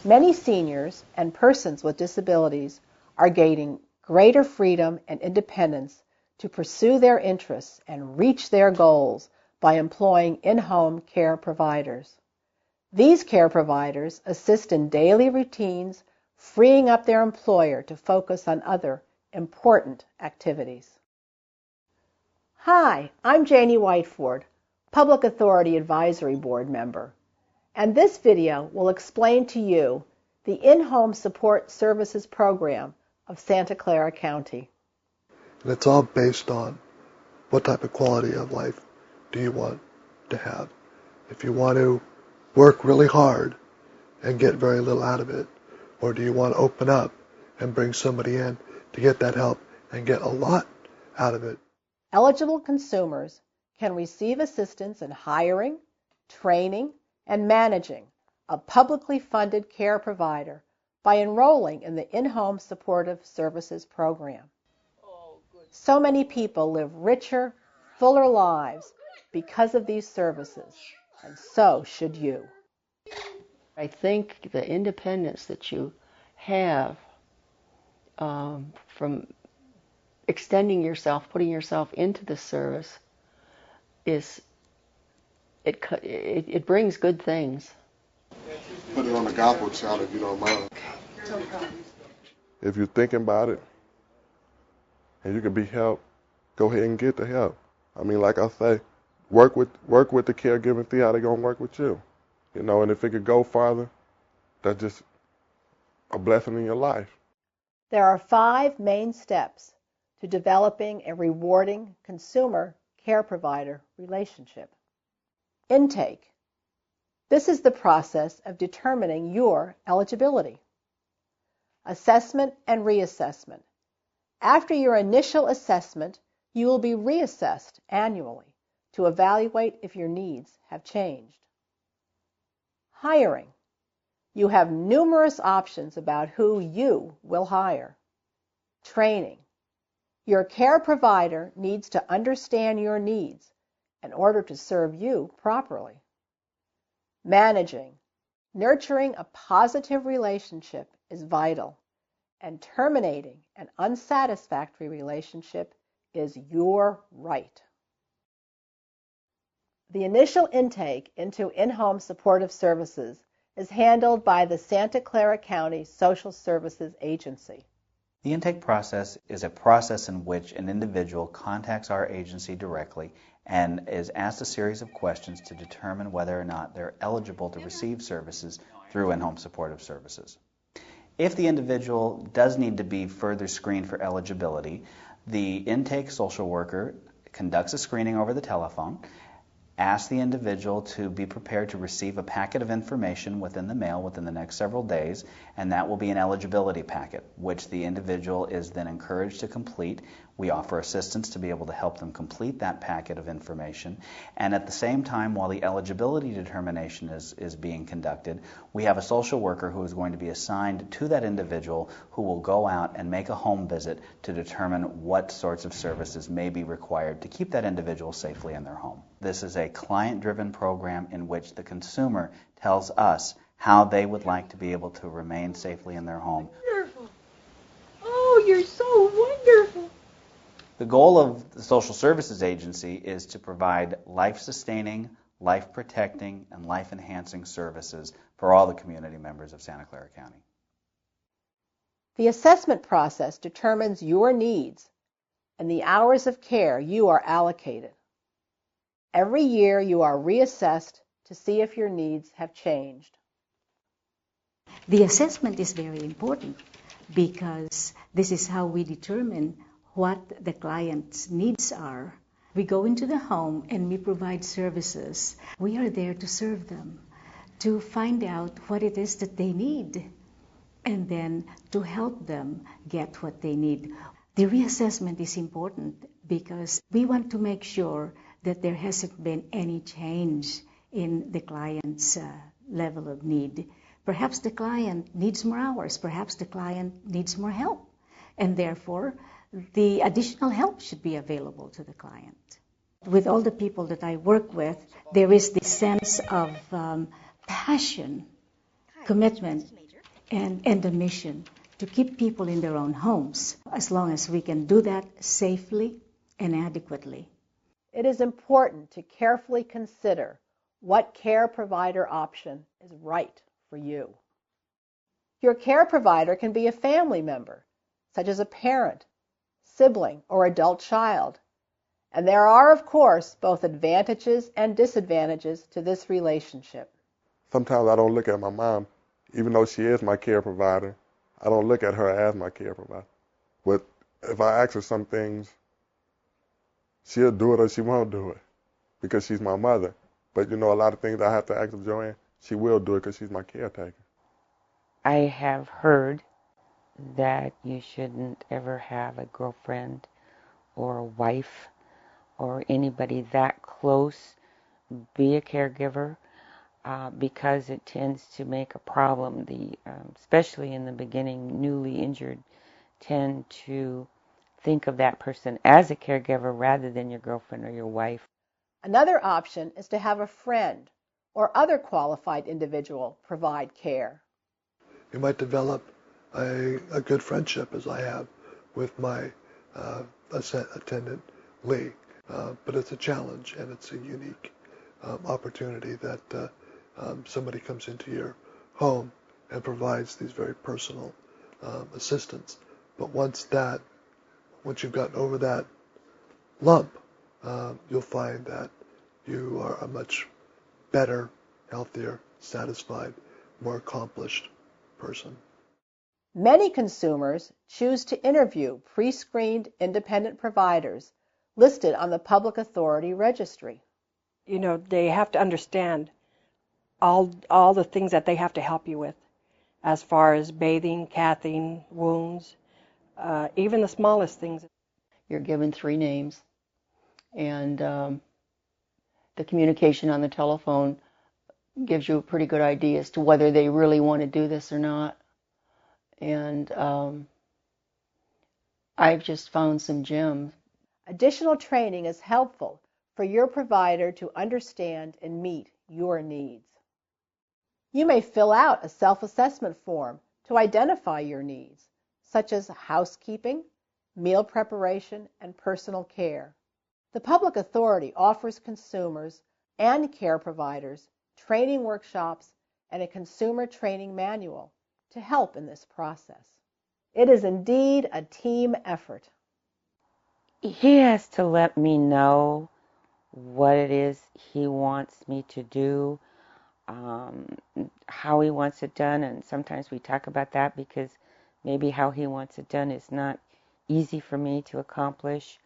Many seniors and persons with disabilities are gaining greater freedom and independence to pursue their interests and reach their goals by employing in-home care providers. These care providers assist in daily routines, freeing up their employer to focus on other important activities. Hi, I'm Janie Whiteford, Public Authority Advisory Board member, and this video will explain to you the In-Home Support Services Program of Santa Clara County. And it's all based on what type of quality of life do you want to have. If you want to work really hard and get very little out of it, or do you want to open up and bring somebody in to get that help and get a lot out of it? Eligible consumers can receive assistance in hiring, training, and managing a publicly funded care provider by enrolling in the In-Home Supportive Services Program. So many people live richer, fuller lives because of these services, and so should you. I think the independence that you have from extending yourself, putting yourself into the service, it brings good things. Put it on the gospel channel if you don't mind. If you're thinking about it and you can be helped, go ahead and get the help. I mean, like I say, work with the caregiving, see how they're gonna work with you. You know, and if it could go farther, that's just a blessing in your life. There are 5 main steps to developing a rewarding consumer-care provider relationship. Intake. This is the process of determining your eligibility. Assessment and reassessment. After your initial assessment, you will be reassessed annually to evaluate if your needs have changed. Hiring. You have numerous options about who you will hire. Training. Your care provider needs to understand your needs in order to serve you properly. Managing. Nurturing a positive relationship is vital, and terminating an unsatisfactory relationship is your right. The initial intake into in-home supportive services is handled by the Santa Clara County Social Services Agency. The intake process is a process in which an individual contacts our agency directly and is asked a series of questions to determine whether or not they're eligible to receive services through in-home supportive services. If the individual does need to be further screened for eligibility, the intake social worker conducts a screening over the telephone, asks the individual to be prepared to receive a packet of information within the mail within the next several days, and that will be an eligibility packet, which the individual is then encouraged to complete. We offer assistance to be able to help them complete that packet of information, and at the same time, while the eligibility determination is being conducted, we have a social worker who is going to be assigned to that individual who will go out and make a home visit to determine what sorts of services may be required to keep that individual safely in their home. This is a client-driven program in which the consumer tells us how they would like to be able to remain safely in their home. Wonderful. Oh, you're so wonderful. The goal of the Social Services Agency is to provide life-sustaining, life-protecting, and life-enhancing services for all the community members of Santa Clara County. The assessment process determines your needs and the hours of care you are allocated. Every year you are reassessed to see if your needs have changed. The assessment is very important because this is how we determine what the client's needs are. We go into the home and we provide services. We are there to serve them, to find out what it is that they need, and then to help them get what they need. The reassessment is important because we want to make sure that there hasn't been any change in the client's level of need. Perhaps the client needs more hours, perhaps the client needs more help, and therefore the additional help should be available to the client. With all the people that I work with, there is this sense of passion, commitment and the mission to keep people in their own homes, as long as we can do that safely and adequately. It is important to carefully consider what care provider option is right for you. Your care provider can be a family member, such as a parent, sibling, or adult child. And there are, of course, both advantages and disadvantages to this relationship. Sometimes I don't look at my mom, even though she is my care provider, I don't look at her as my care provider. But if I ask her some things, she'll do it or she won't do it because she's my mother. But a lot of things I have to ask of Joanne, she will do it because she's my caretaker. I have heard that you shouldn't ever have a girlfriend or a wife or anybody that close be a caregiver because it tends to make a problem. Especially in the beginning, newly injured tend to think of that person as a caregiver rather than your girlfriend or your wife. Another option is to have a friend or other qualified individual provide care. You might develop a good friendship, as I have with my attendant, Lee. But it's a challenge, and it's a unique opportunity that somebody comes into your home and provides these very personal assistance. But once you've gotten over that lump, you'll find that you are a much better, healthier, satisfied, more accomplished person. Many consumers choose to interview pre-screened independent providers listed on the Public Authority Registry. They have to understand all the things that they have to help you with, as far as bathing, cathing, wounds, even the smallest things. You're given 3 names, and the communication on the telephone gives you a pretty good idea as to whether they really want to do this or not. And I've just found some gems. Additional training is helpful for your provider to understand and meet your needs. You may fill out a self-assessment form to identify your needs, such as housekeeping, meal preparation, and personal care. The Public Authority offers consumers and care providers training workshops and a consumer training manual to help in this process. It is indeed a team effort. He has to let me know what it is he wants me to do, how he wants it done, and sometimes we talk about that because maybe how he wants it done is not easy for me to accomplish,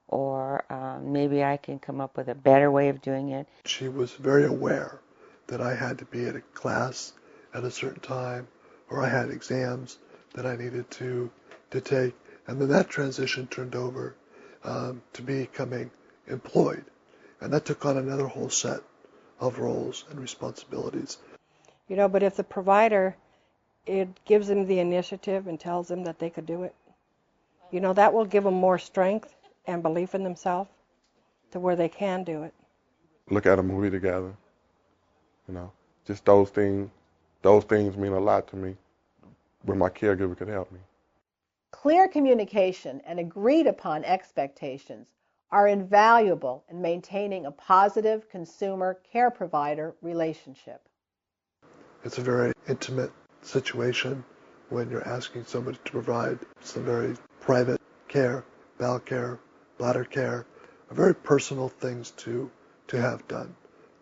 or maybe I can come up with a better way of doing it. She was very aware that I had to be at a class at a certain time, or I had exams that I needed to take, and then that transition turned over to becoming employed, and that took on another whole set of roles and responsibilities. But if the provider, it gives them the initiative and tells them that they could do it, that will give them more strength and belief in themselves to where they can do it. Look at a movie together, just those things mean a lot to me when my caregiver could help me. Clear communication and agreed upon expectations are invaluable in maintaining a positive consumer care provider relationship. It's a very intimate situation when you're asking somebody to provide some very private care, bowel care, bladder care, very personal things to have done.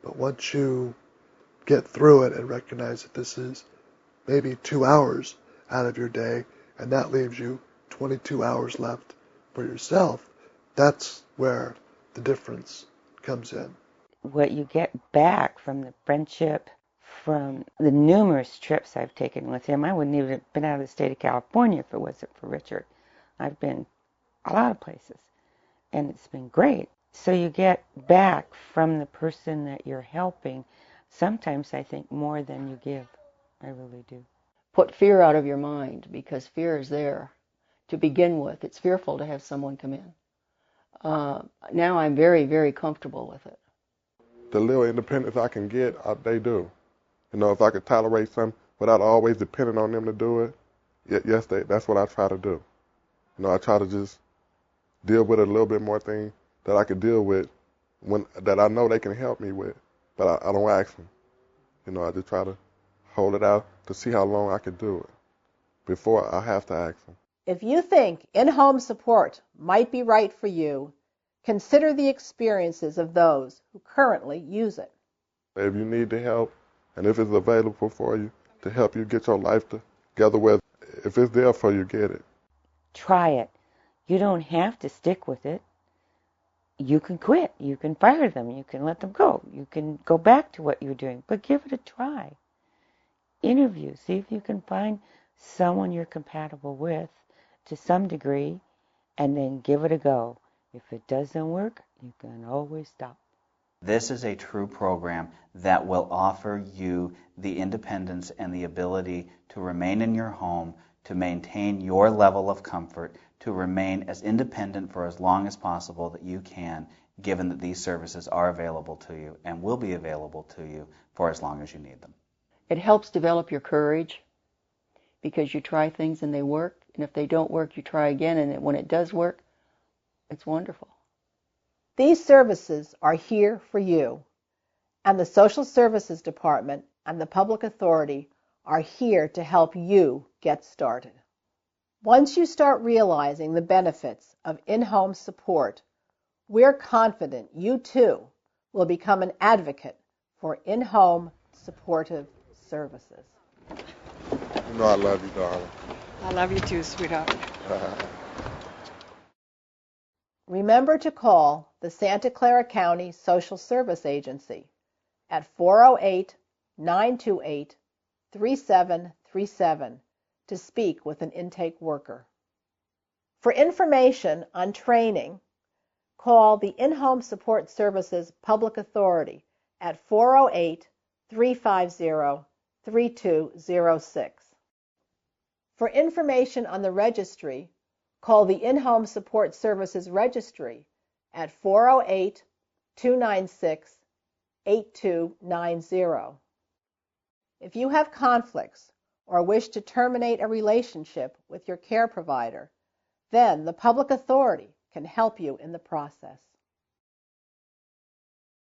But once you get through it and recognize that this is maybe 2 hours out of your day, and that leaves you 22 hours left for yourself, that's where the difference comes in. What you get back from the friendship, from the numerous trips I've taken with him, I wouldn't even have been out of the state of California if it wasn't for Richard. I've been a lot of places, and it's been great. So you get back from the person that you're helping, sometimes I think more than you give. I really do. Put fear out of your mind, because fear is there to begin with. It's fearful to have someone come in. Now I'm very, very comfortable with it. The little independence I can get, they do. If I could tolerate some without always depending on them to do it. Yes, that's what I try to do. I try to just deal with a little bit more things that I could deal with that I know they can help me with, but I don't ask them. I just try to hold it out to see how long I can do it before I have to ask them. If you think in-home support might be right for you, consider the experiences of those who currently use it. If you need the help, and if it's available for you to help you get your life together, if it's there for you, get it. Try it. You don't have to stick with it. You can quit. You can fire them. You can let them go. You can go back to what you're doing, but give it a try. Interview. See if you can find someone you're compatible with to some degree, and then give it a go. If it doesn't work, you can always stop. This is a true program that will offer you the independence and the ability to remain in your home, to maintain your level of comfort, to remain as independent for as long as possible that you can, given that these services are available to you and will be available to you for as long as you need them. It helps develop your courage because you try things and they work, and if they don't work, you try again, and when it does work, it's wonderful. These services are here for you, and the Social Services Department and the Public Authority are here to help you get started. Once you start realizing the benefits of in-home support, we're confident you too will become an advocate for in-home supportive services. I love you, darling. I love you too, sweetheart. Remember to call the Santa Clara County Social Service Agency at 408-928-3737 to speak with an intake worker. For information on training, call the In-Home Support Services Public Authority at 408-350-3206. For information on the registry, call the In-Home Support Services Registry at 408-296-8290. If you have conflicts or wish to terminate a relationship with your care provider, then the public authority can help you in the process.